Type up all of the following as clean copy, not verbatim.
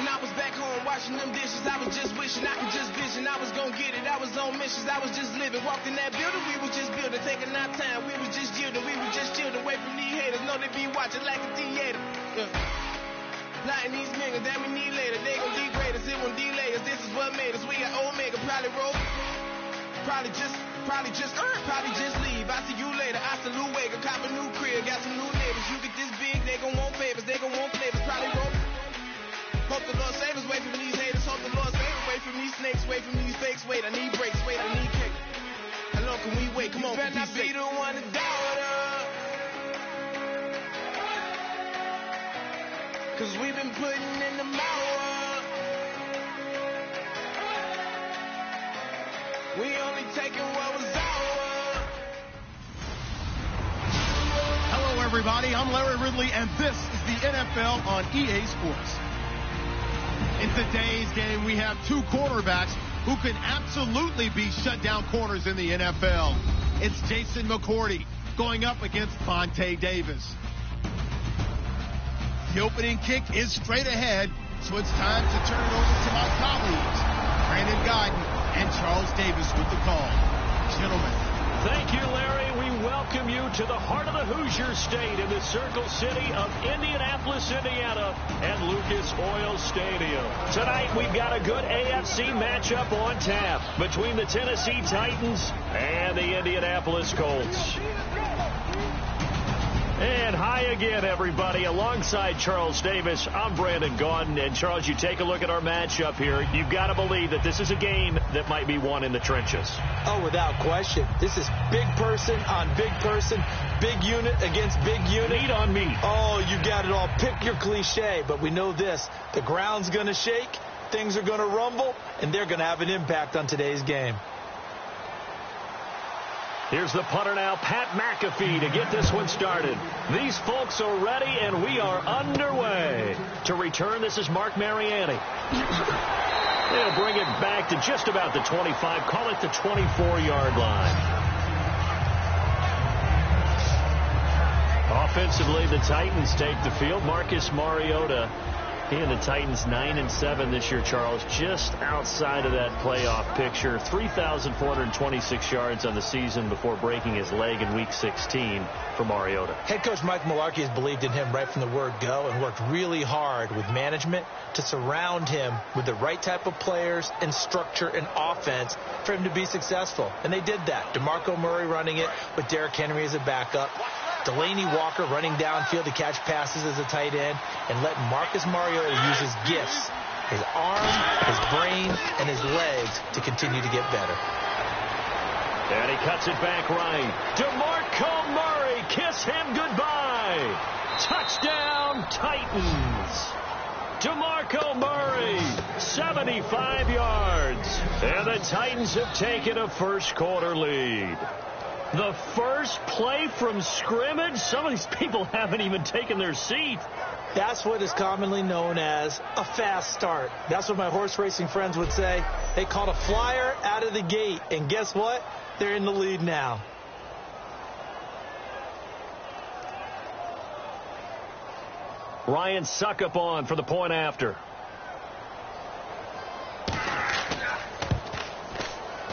When I was back home washing them dishes, I was just wishing I could just vision. I was gonna get it, I was on missions, I was just living. Walked in that building, we was just building, taking our time. We was just yielding, we was just chilling away from these haters. Know they be watching like a theater. Plotting these niggas that we need later. They gon' degrade us, it won't delay us. This is what made us. We got Omega, probably roll. Probably just leave. I see you later. I salute Wega, cop a new crib, got some new neighbors. You get this big, they gon' want favors, they gon' want flavors. Probably roll. Hope the Lord save us, wait from these haters. Hope the Lord save us, wait from these snakes, wait from these fakes. Wait, I need breaks, wait, I need cake. How long can we wait? Come on, better not be the one to doubt us. Cause we've been putting in the hour. We only taking what was ours. Hello, everybody. I'm Larry Ridley, and this is the NFL on EA Sports. In today's game, we have two quarterbacks who can absolutely be shutdown corners in the NFL. It's Jason McCourty going up against Vontae Davis. The opening kick is straight ahead, so it's time to turn it over to my colleagues, Brandon Guyton and Charles Davis with the call. Gentlemen. Thank you, Larry. We welcome you to the heart of the Hoosier State in the Circle City of Indianapolis, Indiana, and Lucas Oil Stadium. Tonight, we've got a good AFC matchup on tap between the Tennessee Titans and the Indianapolis Colts. And hi again, everybody. Alongside Charles Davis, I'm Brandon Guyton. And, Charles, you take a look at our matchup here. You've got to believe that this is a game that might be won in the trenches. Oh, without question. This is big person on big person, big unit against big unit. Meat on meat. Oh, you got it all. Pick your cliche, but we know this. The ground's going to shake, things are going to rumble, and they're going to have an impact on today's game. Here's the punter now, Pat McAfee, to get this one started. These folks are ready, and we are underway. To return, this is Mark Mariani. They'll bring it back to just about the 25, call it the 24-yard line. Offensively, the Titans take the field. Marcus Mariota, he and the Titans 9-7 this year, Charles, just outside of that playoff picture. 3,426 yards on the season before breaking his leg in Week 16 for Mariota. Head coach Mike Mularkey has believed in him right from the word go and worked really hard with management to surround him with the right type of players and structure and offense for him to be successful. And they did that. DeMarco Murray running it with Derrick Henry as a backup. Delaney Walker running downfield to catch passes as a tight end, and letting Marcus Mariota use his gifts, his arm, his brain, and his legs to continue to get better. And he cuts it back right. DeMarco Murray, kiss him goodbye. Touchdown, Titans. DeMarco Murray, 75 yards. And the Titans have taken a first-quarter lead. The first play from scrimmage? Some of these people haven't even taken their seat. That's what is commonly known as a fast start. That's what my horse racing friends would say. They caught a flyer out of the gate, and guess what? They're in the lead now. Ryan Suckup on for the point after.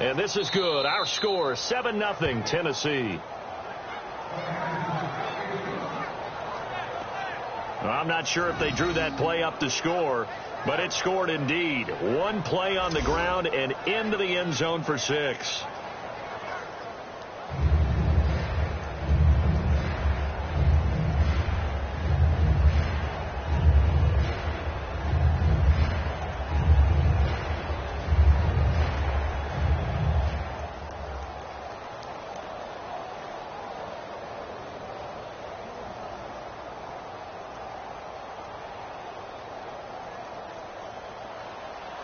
And this is good. Our score, 7-0 Tennessee. Well, I'm not sure if they drew that play up to score, but it scored indeed. One play on the ground and into the end zone for 6.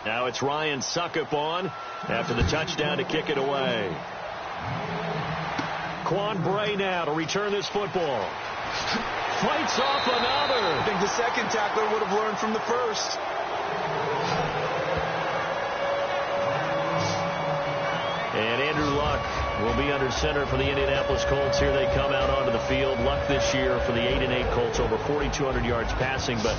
Now it's Ryan Suckup on after the touchdown to kick it away. Quan Bray now to return this football. Fights off another. I think the second tackler would have learned from the first. And Andrew Luck will be under center for the Indianapolis Colts. Here they come out onto the field. Luck this year for the 8-8 Colts, over 4,200 yards passing. But,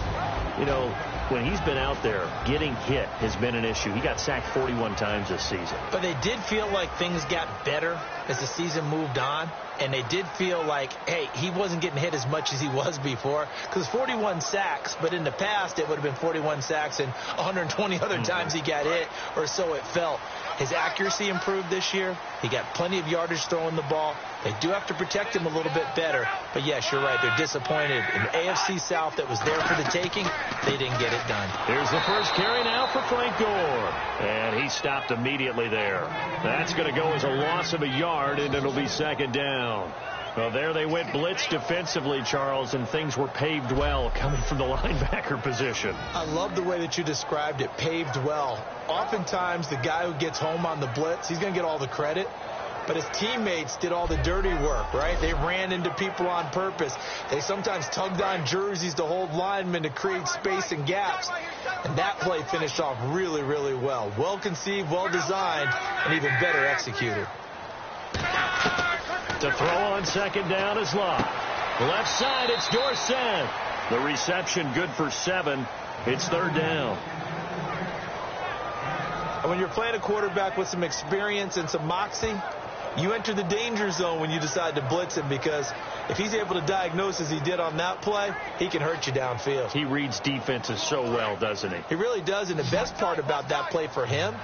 you know, when he's been out there, getting hit has been an issue. He got sacked 41 times this season. But they did feel like things got better as the season moved on. And they did feel like, hey, he wasn't getting hit as much as he was before. Because 41 sacks, but in the past it would have been 41 sacks and 120 other times he got hit, or so it felt. His accuracy improved this year. He got plenty of yardage throwing the ball. They do have to protect him a little bit better. But, yes, you're right. They're disappointed. In the AFC South that was there for the taking, they didn't get it done. Here's the first carry now for Frank Gore. And he stopped immediately there. That's going to go as a loss of a yard, and it'll be second down. Well, there they went blitz defensively, Charles, and things were paved well coming from the linebacker position. I love the way that you described it, paved well. Oftentimes, the guy who gets home on the blitz, he's going to get all the credit. But his teammates did all the dirty work, right? They ran into people on purpose. They sometimes tugged on jerseys to hold linemen to create space and gaps. And that play finished off really, really well. Well conceived, well designed, and even better executed. To throw on second down is Locke. Left side, it's Dorsett. The reception good for 7. It's third down. When you're playing a quarterback with some experience and some moxie, you enter the danger zone when you decide to blitz him, because if he's able to diagnose as he did on that play, he can hurt you downfield. He reads defenses so well, doesn't he? He really does, and the best part about that play for him,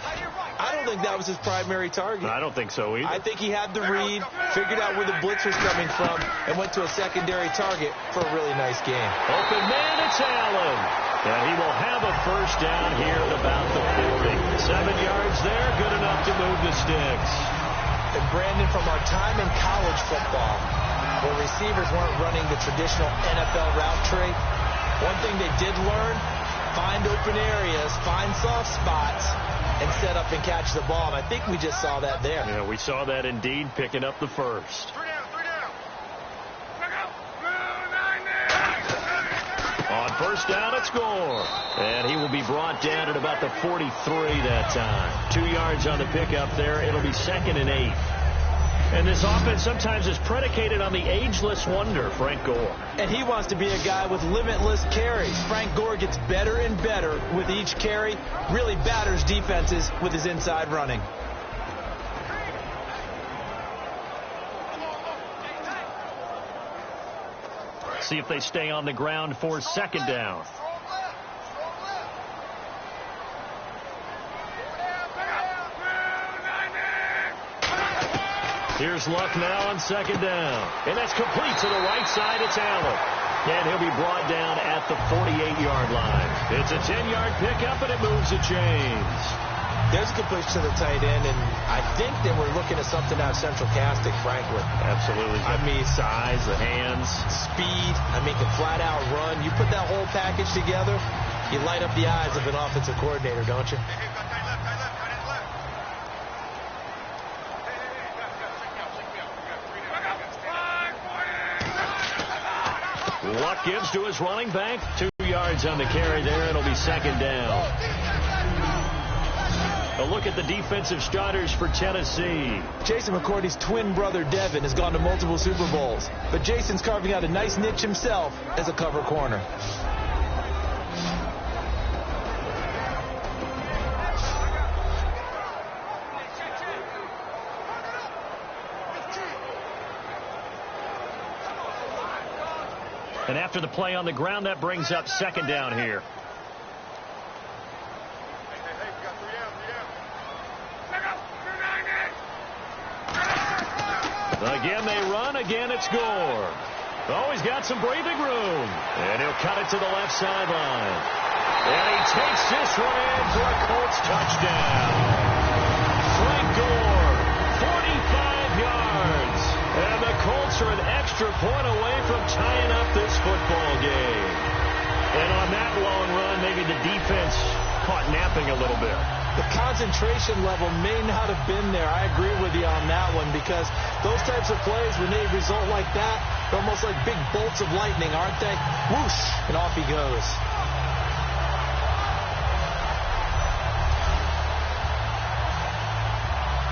I don't think that was his primary target. I don't think so either. I think he had the read, figured out where the blitz was coming from, and went to a secondary target for a really nice game. Open man, it's Allen. And he will have a first down here at about the 40. 7 yards there, good enough to move the sticks. And Brandon, from our time in college football, where receivers weren't running the traditional NFL route tree, one thing they did learn, find open areas, find soft spots, and set up and catch the ball. And I think we just saw that there. Yeah, we saw that indeed, picking up the first. On first down, it's Gore. And he will be brought down at about the 43 that time. 2 yards on the pickup there. It'll be second and 8. And this offense sometimes is predicated on the ageless wonder, Frank Gore. And he wants to be a guy with limitless carries. Frank Gore gets better and better with each carry. Really batters defenses with his inside running. See if they stay on the ground for second down. Here's Luck now on second down. And that's complete to the right side. It's Allen. And he'll be brought down at the 48-yard line. It's a 10-yard pickup, and it moves the chains. There's a completion to the tight end, and I think that we're looking at something out of central casting, frankly. Absolutely. I mean, size, the hands. Speed. I mean, can flat-out run. You put that whole package together, you light up the eyes of an offensive coordinator, don't you? Luck gives to his running back. 2 yards on the carry there. It'll be second down. A look at the defensive starters for Tennessee. Jason McCourty's twin brother, Devin, has gone to multiple Super Bowls. But Jason's carving out a nice niche himself as a cover corner. And after the play on the ground, that brings up second down here. Again, they run. Again, it's Gore. Oh, he's got some breathing room. And he'll cut it to the left sideline. And he takes this one in for a Colts touchdown. Frank Gore, 45 yards. And the Colts are an extra point away from tying up this football game. And on that long run, maybe the defense caught napping a little bit. The concentration level may not have been there. I agree with you on that one, because those types of plays, when they result like that, they're almost like big bolts of lightning, aren't they? Whoosh, and off he goes.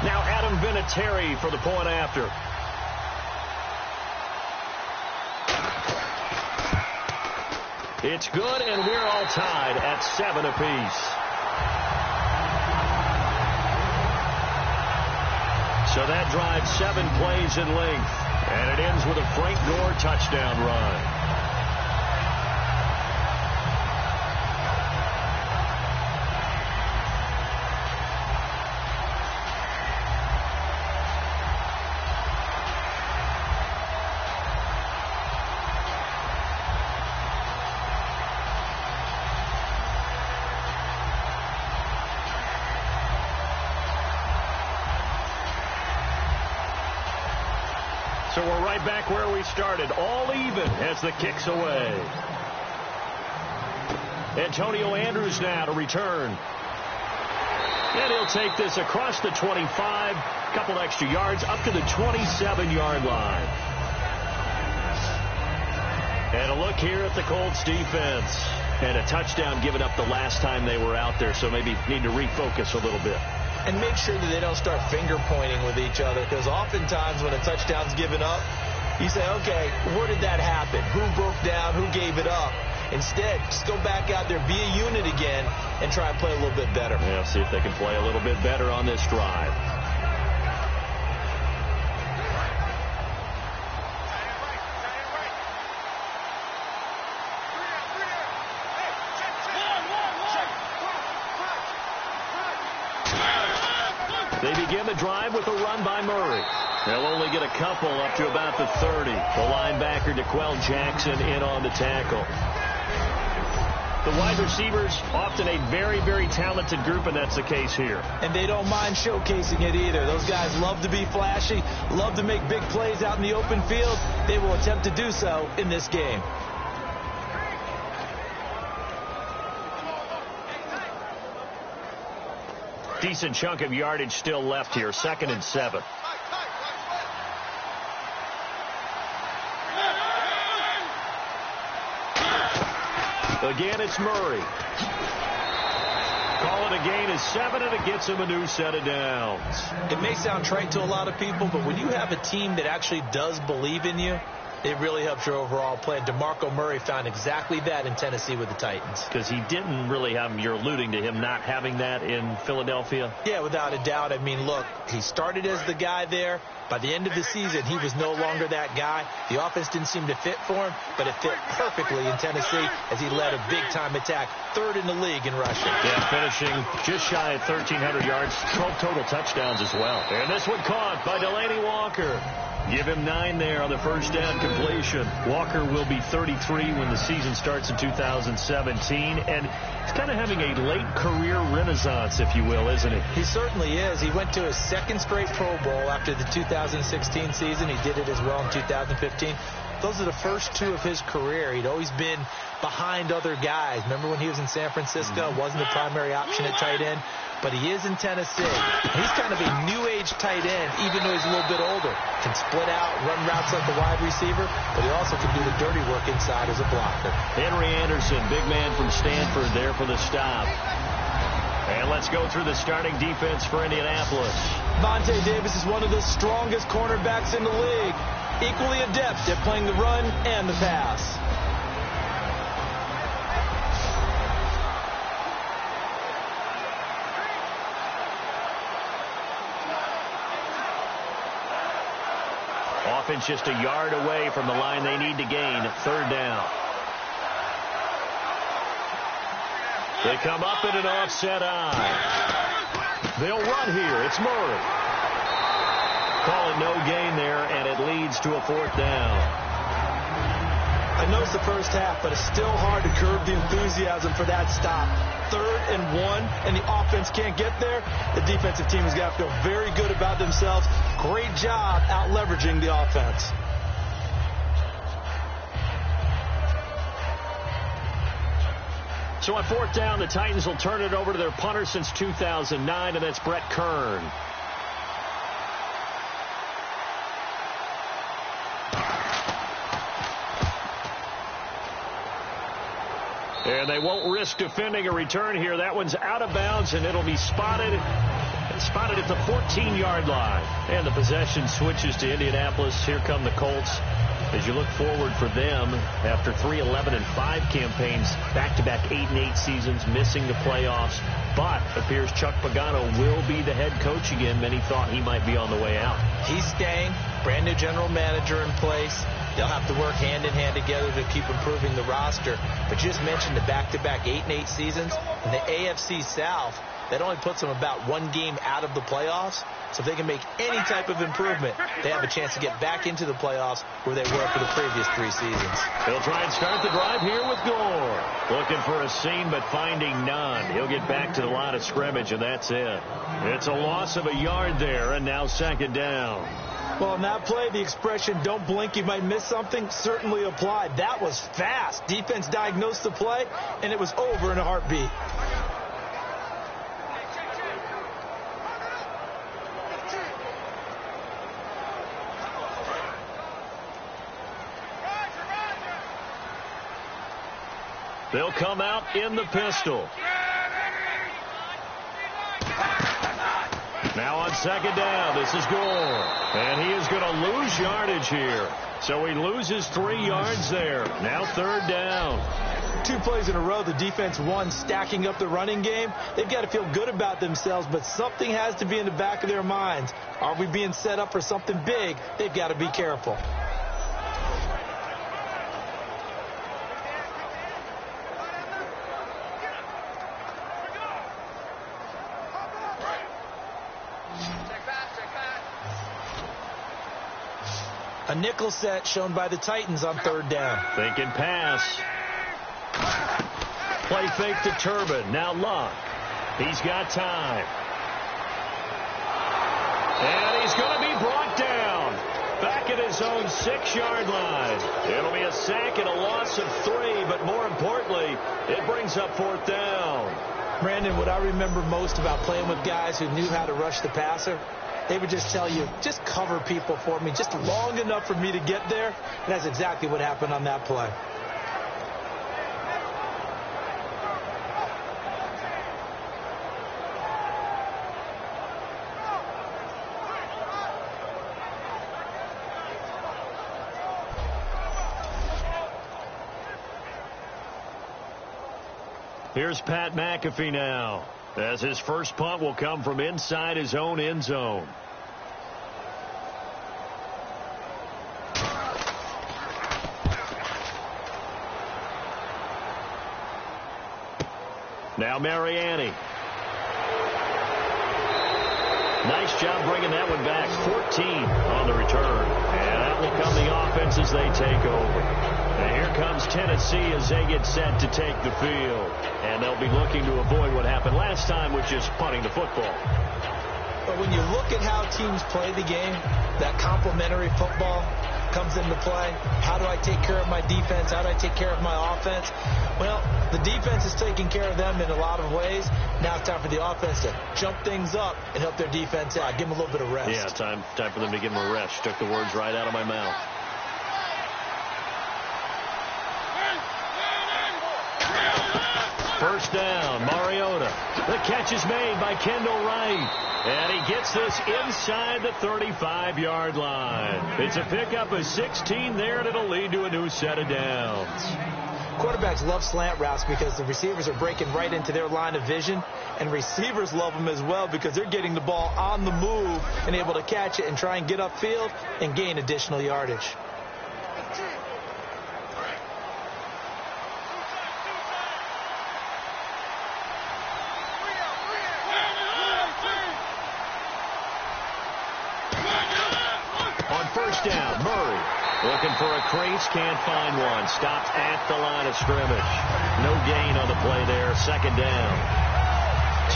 Now Adam Vinatieri for the point after. It's good, and we're all tied at 7 apiece. So that drives 7 plays in length, and it ends with a Frank Gore touchdown run. So we're right back where we started, all even as the kick's away. Antonio Andrews now to return. And he'll take this across the 25, a couple extra yards, up to the 27-yard line. And a look here at the Colts defense. And a touchdown given up the last time they were out there, so maybe need to refocus a little bit. And make sure that they don't start finger-pointing with each other, because oftentimes when a touchdown's given up, you say, okay, where did that happen? Who broke down? Who gave it up? Instead, just go back out there, be a unit again, and try and play a little bit better. Yeah, see if they can play a little bit better on this drive. They begin the drive with a run by Murray. They'll only get a couple up to about the 30. The linebacker, DeQuell Jackson, in on the tackle. The wide receivers, often a very, very talented group, and that's the case here. And they don't mind showcasing it either. Those guys love to be flashy, love to make big plays out in the open field. They will attempt to do so in this game. Decent chunk of yardage still left here. 2nd and 7. Again, it's Murray. Call it a gain of 7, and it gets him a new set of downs. It may sound trite to a lot of people, but when you have a team that actually does believe in you, it really helps your overall play. DeMarco Murray found exactly that in Tennessee with the Titans. Because he didn't really have, you're alluding to him not having that in Philadelphia? Yeah, without a doubt. I mean, look, he started as the guy there. By the end of the season, he was no longer that guy. The offense didn't seem to fit for him, but it fit perfectly in Tennessee as he led a big-time attack, 3rd in the league in rushing. Yeah, finishing just shy of 1,300 yards, 12 total touchdowns as well. And this one caught by Delaney Walker. Give him 9 there on the first down completion. Walker will be 33 when the season starts in 2017, and he's kind of having a late career renaissance, if you will, isn't he? He certainly is. He went to his 2nd straight Pro Bowl after the 2016 season. He did it as well in 2015. Those are the first 2 of his career. He'd always been behind other guys. Remember when he was in San Francisco? Wasn't the primary option at tight end. But he is in Tennessee. He's kind of a new-age tight end, even though he's a little bit older. Can split out, run routes like a wide receiver, but he also can do the dirty work inside as a blocker. Henry Anderson, big man from Stanford, there for the stop. And let's go through the starting defense for Indianapolis. Vontae Davis is one of the strongest cornerbacks in the league. Equally adept at playing the run and the pass. Offense just a yard away from the line they need to gain. 3rd down. They come up in an offset eye. They'll run here. It's Murray. Call it no gain there, and it leads to a 4th down. I know it's the first half, but it's still hard to curb the enthusiasm for that stop. 3rd and 1, and the offense can't get there. The defensive team has got to feel very good about themselves. Great job out leveraging the offense. So on 4th down, the Titans will turn it over to their punter since 2009, and that's Brett Kern. And they won't risk defending a return here. That one's out of bounds, and it'll be spotted at the 14-yard line. And the possession switches to Indianapolis. Here come the Colts. as you look forward for them after 3 11-5 campaigns, back-to-back 8-8 seasons, missing the playoffs. But appears Chuck Pagano will be the head coach again. Many thought he might be on the way out. He's staying. Brand new general manager in place. They'll have to work hand-in-hand together to keep improving the roster. But you just mentioned the back-to-back 8-8 seasons. In the AFC South, that only puts them about 1 game out of the playoffs. So if they can make any type of improvement, they have a chance to get back into the playoffs where they were for the previous 3 seasons. He'll try and start the drive here with Gore. Looking for a seam, but finding none. He'll get back to the line of scrimmage, and that's it. It's a loss of a yard there, and now 2nd down. Well, on that play, the expression, don't blink, you might miss something, certainly applied. That was fast. Defense diagnosed the play, and it was over in a heartbeat. They'll come out in the pistol. Now on 2nd down, this is Gore. And he is going to lose yardage here. So he loses 3 yards there. Now 3rd down. 2 plays in a row, the defense won, stacking up the running game. They've got to feel good about themselves, but something has to be in the back of their minds. Are we being set up for something big? They've got to be careful. A nickel set shown by the Titans on 3rd down. Thinking pass. Play fake to Turbin. Now Luck. He's got time. And he's going to be brought down. Back at his own 6-yard line. It'll be a sack and a loss of 3, but more importantly, it brings up 4th down. Brandon, what I remember most about playing with guys who knew how to rush the passer, they would just tell you, just cover people for me, just long enough for me to get there. And that's exactly what happened on that play. Here's Pat McAfee now, as his first punt will come from inside his own end zone. Now Mariani. Nice job bringing that one back. 14 on the return. And that will come the offense as they take over. And here comes Tennessee as they get set to take the field. And they'll be looking to avoid what happened last time, which is punting the football. But when you look at how teams play the game, that complementary football comes into play. How do I take care of my defense? How do I take care of my offense? Well, the defense is taking care of them in a lot of ways. Now it's time for the offense to jump things up and help their defense out. Give them a little bit of rest. Yeah, time for them to give them a rest. Took the words right out of my mouth. First down, Mariota. The catch is made by Kendall Wright. And he gets this inside the 35-yard line. It's a pickup of 16 there, and it'll lead to a new set of downs. Quarterbacks love slant routes because the receivers are breaking right into their line of vision, and receivers love them as well because they're getting the ball on the move and able to catch it and try and get upfield and gain additional yardage. Down, Murray looking for a crease, can't find one. Stopped at the line of scrimmage. No gain on the play there. 2nd down.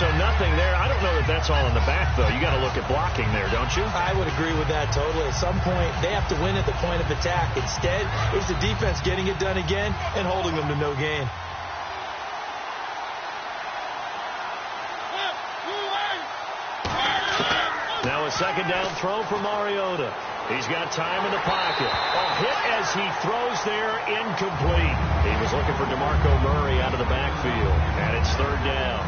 So nothing there. I don't know that that's all in the back, though. You got to look at blocking there, don't you? I would agree with that totally. At some point, they have to win at the point of attack. Instead, it's the defense getting it done again and holding them to no gain. Now a 2nd down throw for Mariota. He's got time in the pocket. A hit as he throws there, incomplete. He was looking for DeMarco Murray out of the backfield, and it's 3rd down.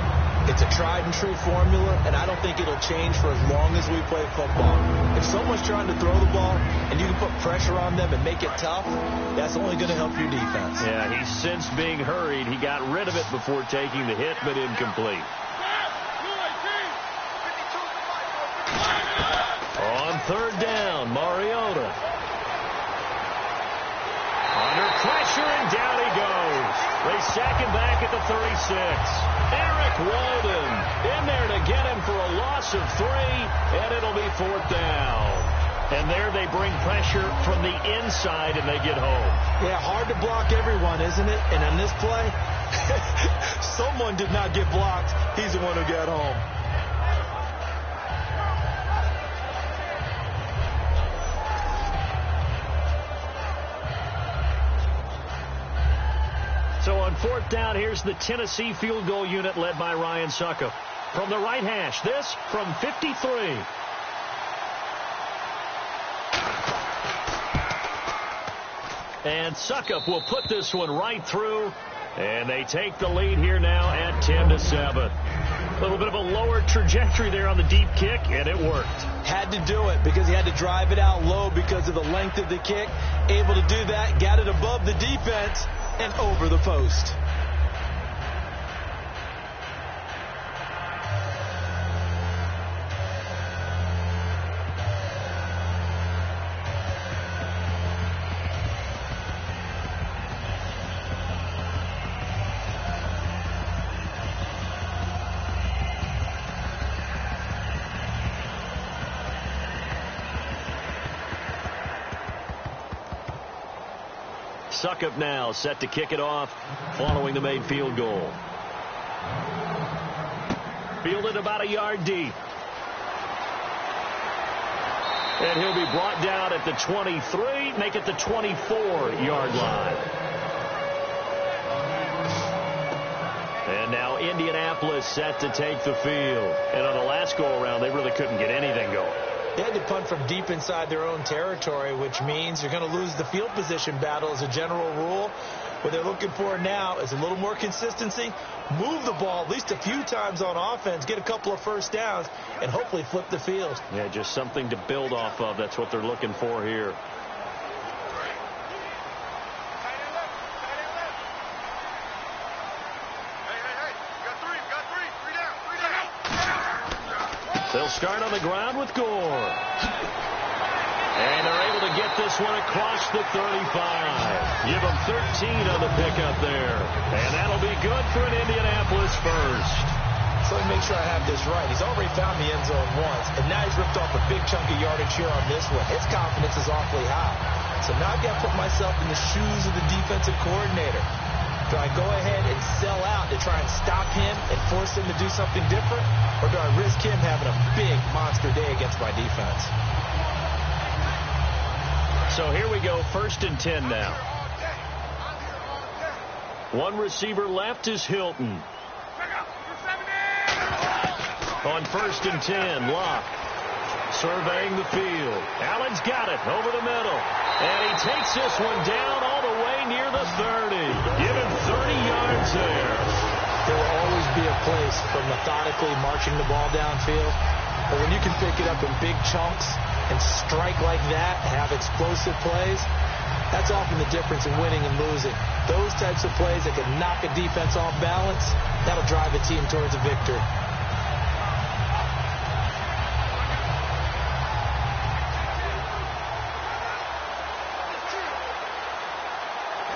It It's a tried and true formula, and I don't think it'll change for as long as we play football. If someone's trying to throw the ball and you can put pressure on them and make it tough, that's only going to help your defense. Yeah, he's sensed being hurried. He got rid of it before taking the hit, but incomplete. On third down, Mariota. Under pressure, and down he goes. They sack him back at the 36. Eric Walden in there to get him for a loss of 3, and it'll be fourth down. And there they bring pressure from the inside, and they get home. Yeah, hard to block everyone, isn't it? And on this play, someone did not get blocked. He's the one who got home. So on fourth down, here's the Tennessee field goal unit led by Ryan Suckup. From the right hash, this from 53. And Suckup will put this one right through. And they take the lead here now at 10-7. A little bit of a lower trajectory there on the deep kick, and it worked. Had to do it because he had to drive it out low because of the length of the kick. Able to do that, got it above the defense and over the post. Suckup now set to kick it off following the made field goal. Fielded about a yard deep. And he'll be brought down at the 23, make it the 24-yard line. And now Indianapolis set to take the field. And on the last go-around, they really couldn't get anything going. They had to punt from deep inside their own territory, which means you're going to lose the field position battle as a general rule. What they're looking for now is a little more consistency, move the ball at least a few times on offense, get a couple of first downs, and hopefully flip the field. Yeah, just something to build off of. That's what they're looking for here. They'll start on the ground with Gore. And they're able to get this one across the 35. Give them 13 on the pickup there. And that'll be good for an Indianapolis first. So let me make sure I have this right. He's already found the end zone once, and now he's ripped off a big chunk of yardage here on this one. His confidence is awfully high. So now I've got to put myself in the shoes of the defensive coordinator. Do I go ahead and sell out to try and stop him and force him to do something different? Or do I risk him having a big monster day against my defense? So here we go, 1st and 10 now. One receiver left is Hilton. On 1st and 10, Locke surveying the field. Allen's got it over the middle. And he takes this one down all the way near the 30. Give him 30 yards there. There will always be a place for methodically marching the ball downfield. But when you can pick it up in big chunks and strike like that and have explosive plays, that's often the difference in winning and losing. Those types of plays that can knock a defense off balance, that'll drive a team towards a victory.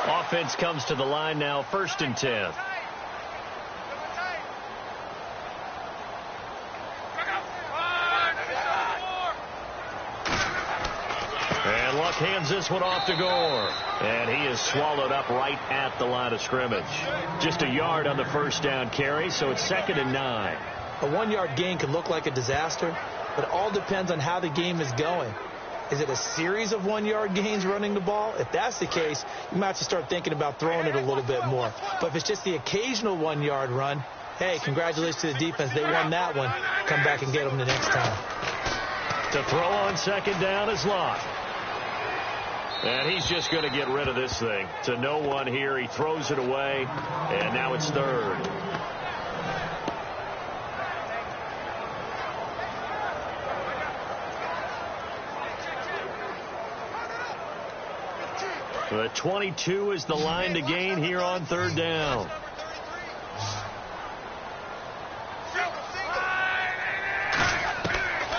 Offense comes to the line now, 1st and 10. And Luck hands this one off to Gore. And he is swallowed up right at the line of scrimmage. Just a yard on the first down carry, so it's 2nd and 9. A 1-yard gain can look like a disaster, but it all depends on how the game is going. Is it a series of 1-yard gains running the ball? If that's the case, you might have to start thinking about throwing it a little bit more. But if it's just the occasional 1-yard run, hey, congratulations to the defense. They won that one. Come back and get them the next time. To throw on 2nd down is Locke. And he's just going to get rid of this thing. To no one here. He throws it away. And now it's 3rd. The 22 is the line to gain here on third down.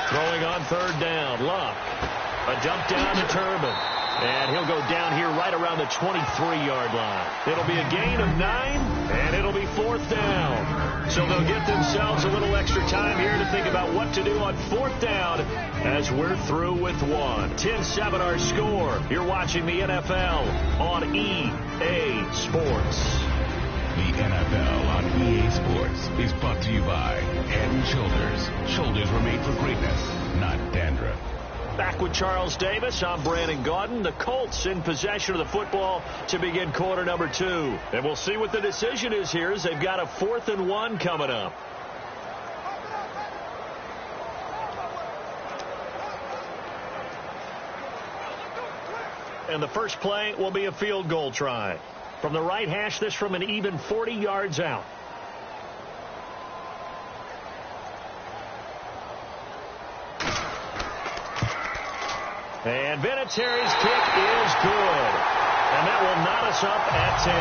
Throwing on third down, Luck. A dump down to Turbin. And he'll go down here right around the 23-yard line. It'll be a gain of 9, and it'll be fourth down. So they'll get themselves a little extra time here to think about what to do on fourth down as we're through with one. 10-7 our score. You're watching the NFL on EA Sports. The NFL on EA Sports is brought to you by Head & Shoulders. Shoulders were made for greatness, not dandruff. Back with Charles Davis, I'm Brandon Gaudin. The Colts in possession of the football to begin quarter number 2. And we'll see what the decision is here as they've got a 4th and 1 coming up. And the first play will be a field goal try. From the right hash, this from an even 40 yards out. And Vinatieri's kick is good. And that will knot us up at 10.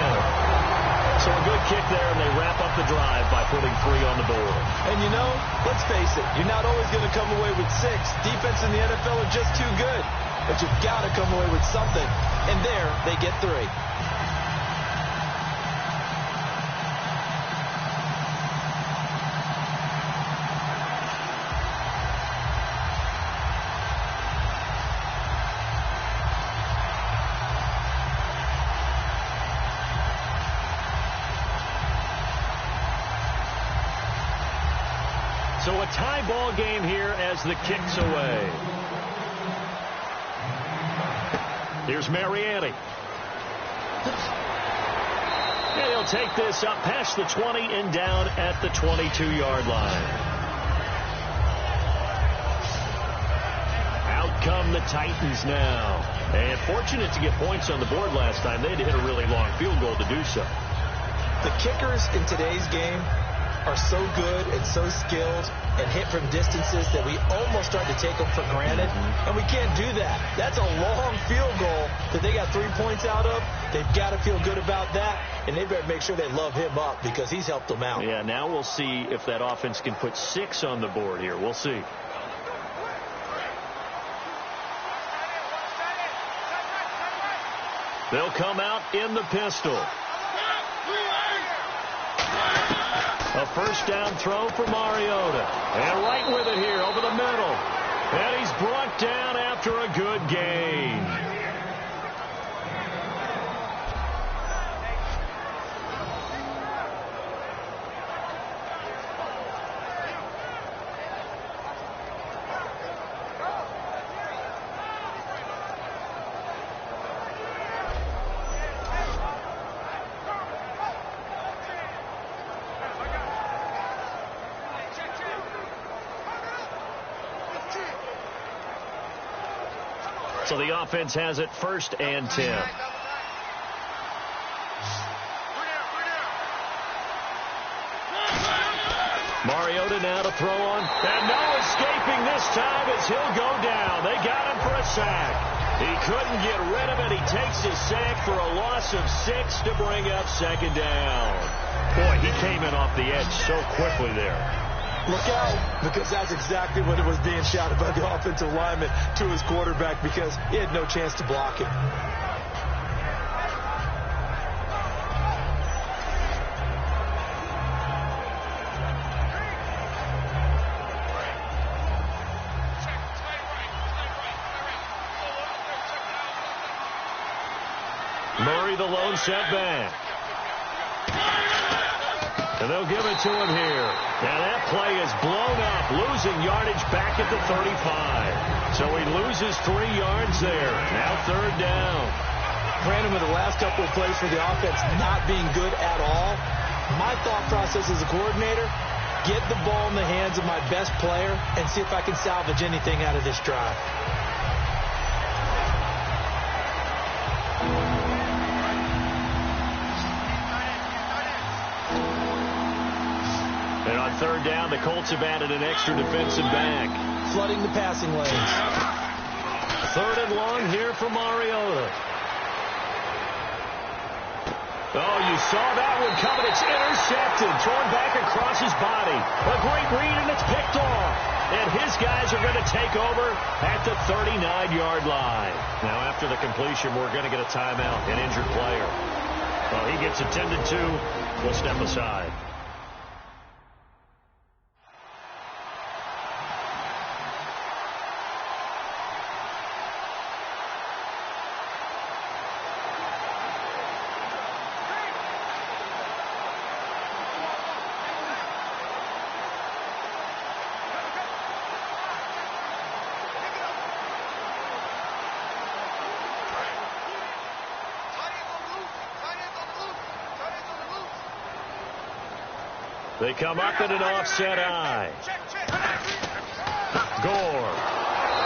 So a good kick there, and they wrap up the drive by putting 3 on the board. And you know, let's face it, you're not always going to come away with 6. Defense in the NFL are just too good. But you've got to come away with something. And there, they get 3. So a tie ball game here as the kick's away. Here's Mariani. And he'll take this up past the 20 and down at the 22-yard line. Out come the Titans now. And fortunate to get points on the board last time. They had to hit a really long field goal to do so. The kickers in today's game are so good and so skilled and hit from distances that we almost start to take them for granted, and we can't do that. That's a long field goal that they got 3 points out of. They've got to feel good about that, and they better make sure they love him up because he's helped them out. Yeah, now we'll see if that offense can put 6 on the board here. We'll see. They'll come out in the pistol. A first down throw for Mariota. And right with it here over the middle. And he's brought down after a good gain. So the offense has it 1st and 10. Mariota now to throw on. And no escaping this time as he'll go down. They got him for a sack. He couldn't get rid of it. He takes his sack for a loss of 6 to bring up 2nd down. Boy, he came in off the edge so quickly there. Look out, because that's exactly what it was being shouted by the offensive lineman to his quarterback because he had no chance to block him. Murray, the lone setback. And they'll give it to him here. And that play is blown up, losing yardage back at the 35. So he loses 3 yards there. Now 3rd down. Brandon, with the last couple of plays for the offense not being good at all, my thought process as a coordinator, get the ball in the hands of my best player and see if I can salvage anything out of this drive. And on 3rd down, the Colts have added an extra defensive back. Flooding the passing lanes. 3rd and long here for Mariota. Oh, you saw that one coming. It's intercepted, thrown back across his body. A great read, and it's picked off. And his guys are going to take over at the 39-yard line. Now, after the completion, we're going to get a timeout, an injured player. Well, he gets attended to. We'll step aside. They come up in an offset eye. Gore.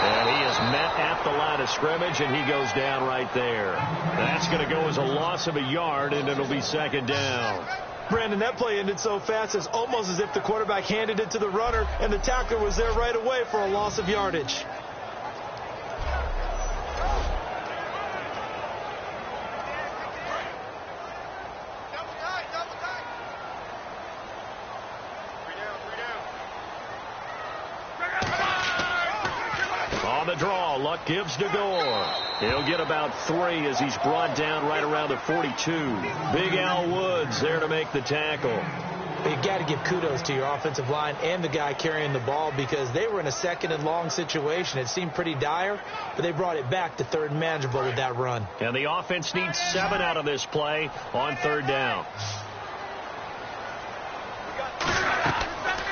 And he is met at the line of scrimmage, and he goes down right there. That's going to go as a loss of a yard, and it'll be second down. Brandon, that play ended so fast, it's almost as if the quarterback handed it to the runner, and the tackler was there right away for a loss of yardage. Draw. Luck gives to Gore. He'll get about 3 as he's brought down right around the 42. Big Al Woods there to make the tackle. You've got to give kudos to your offensive line and the guy carrying the ball because they were in a second and long situation. It seemed pretty dire, but they brought it back to third and manageable with that run. And the offense needs 7 out of this play on third down.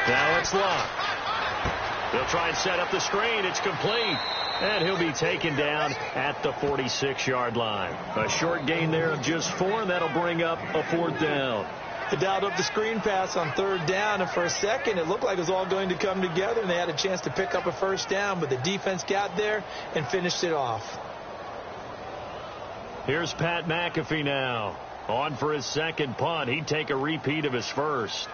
Now it's Luck. He'll try and set up the screen. It's complete. And he'll be taken down at the 46-yard line. A short gain there of just 4, and that'll bring up a 4th down. They dialed up the screen pass on third down, and for a second it looked like it was all going to come together, and they had a chance to pick up a first down, but the defense got there and finished it off. Here's Pat McAfee now. On for his second punt. He'd take a repeat of his first.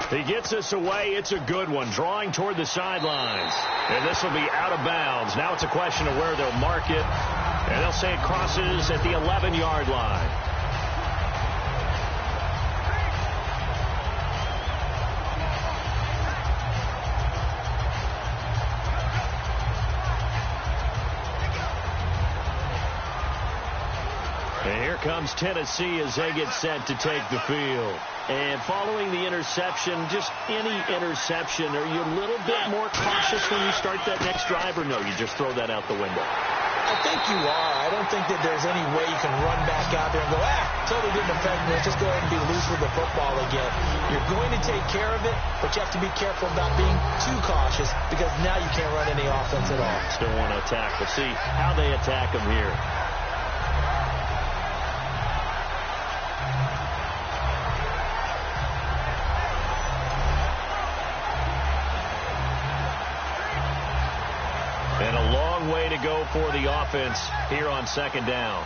He gets this away. It's a good one. Drawing toward the sidelines. And this will be out of bounds. Now it's a question of where they'll mark it. And they'll say it crosses at the 11-yard line. And here comes Tennessee as they get set to take the field. And following the interception, just any interception, are you a little bit more cautious when you start that next drive, or no, you just throw that out the window? I think you are. I don't think that there's any way you can run back out there and go, totally didn't affect me. Let's just go ahead and be loose with the football again. You're going to take care of it, but you have to be careful about being too cautious because now you can't run any offense at all. Still want to attack. We'll see how they attack them here. And a long way to go for the offense here on second down.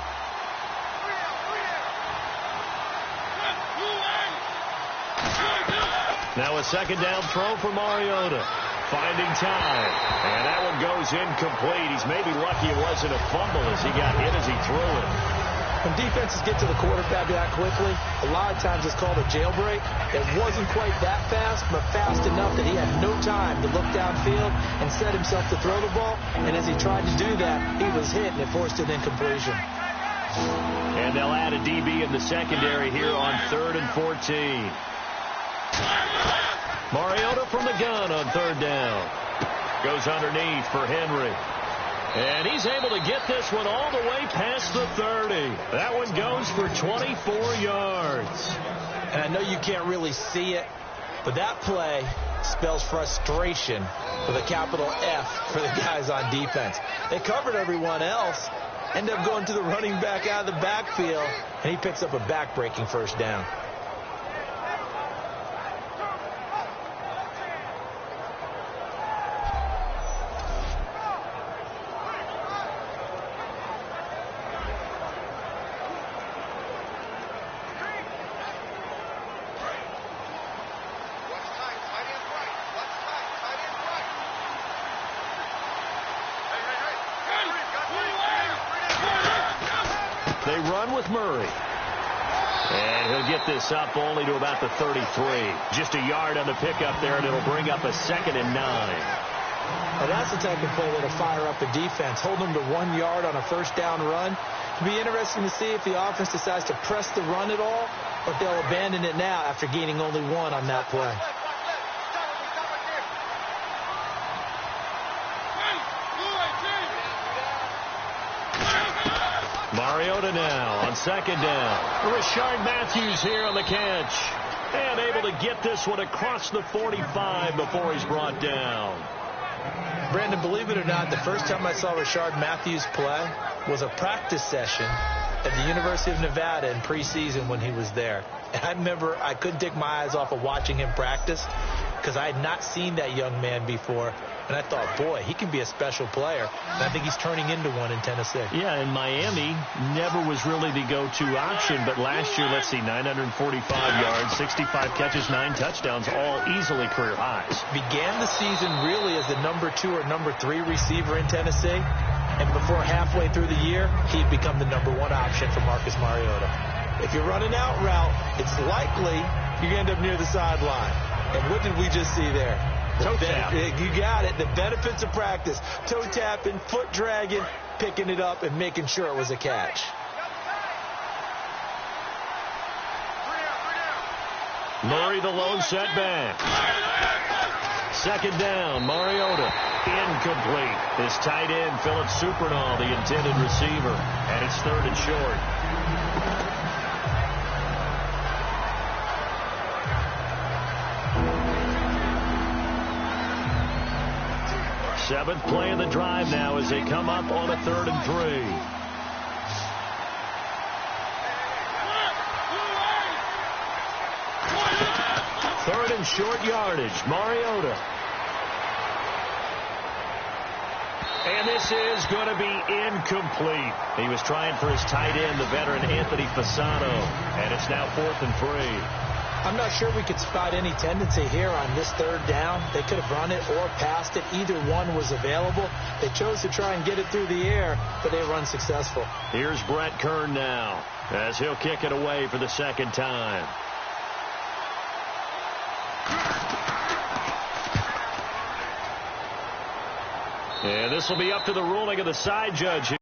Now a second down throw for Mariota. Finding time. And that one goes incomplete. He's maybe lucky it wasn't a fumble as he got hit as he threw it. When defenses get to the quarterback that quickly, a lot of times it's called a jailbreak. It wasn't quite that fast, but fast enough that he had no time to look downfield and set himself to throw the ball. And as he tried to do that, he was hit, and it forced an incompletion. And they'll add a DB in the secondary here on 3rd and 14. Mariota from the gun on third down. Goes underneath for Henry. And he's able to get this one all the way past the 30. That one goes for 24 yards. And I know you can't really see it, but that play spells frustration with a capital F for the guys on defense. They covered everyone else, end up going to the running back out of the backfield, and he picks up a back-breaking first down. run with Murray. And he'll get this up only to about the 33. Just a yard on the pickup there, and it'll bring up a 2nd and 9. Now that's the type of play that'll fire up a defense. Hold them to 1 yard on a first down run. It'll be interesting to see if the offense decides to press the run at all, or if they'll abandon it now after gaining only 1 on that play. Mariota now on 2nd down. Richard Matthews here on the catch. And able to get this one across the 45 before he's brought down. Brandon, believe it or not, the first time I saw Richard Matthews play was a practice session at the University of Nevada in preseason when he was there. And I remember I couldn't take my eyes off of watching him practice because I had not seen that young man before. And I thought, boy, he can be a special player. And I think he's turning into one in Tennessee. Yeah, and Miami never was really the go-to option. But last year, let's see, 945 yards, 65 catches, 9 touchdowns, all easily career highs. Began the season really as the number 2 or number 3 receiver in Tennessee. And before halfway through the year, he'd become the number 1 option for Marcus Mariota. If you're running out route, it's likely you're going to end up near the sideline. And what did we just see there? Toe tap. You got it. The benefits of practice. Toe tapping, foot dragging, picking it up, and making sure it was a catch. Murray the lone setback. 2nd down, Mariota. Incomplete. His tight end, Philip Supernall, the intended receiver. And it's 3rd and short. 7th play of the drive now as they come up on a 3rd and 3. Third and short yardage. Mariota. And this is going to be incomplete. He was trying for his tight end, the veteran Anthony Fasano. And it's now 4th and 3. I'm not sure we could spot any tendency here on this 3rd down. They could have run it or passed it. Either one was available. They chose to try and get it through the air, but they were unsuccessful. Here's Brett Kern now as he'll kick it away for the 2nd time. And this will be up to the ruling of the side judge.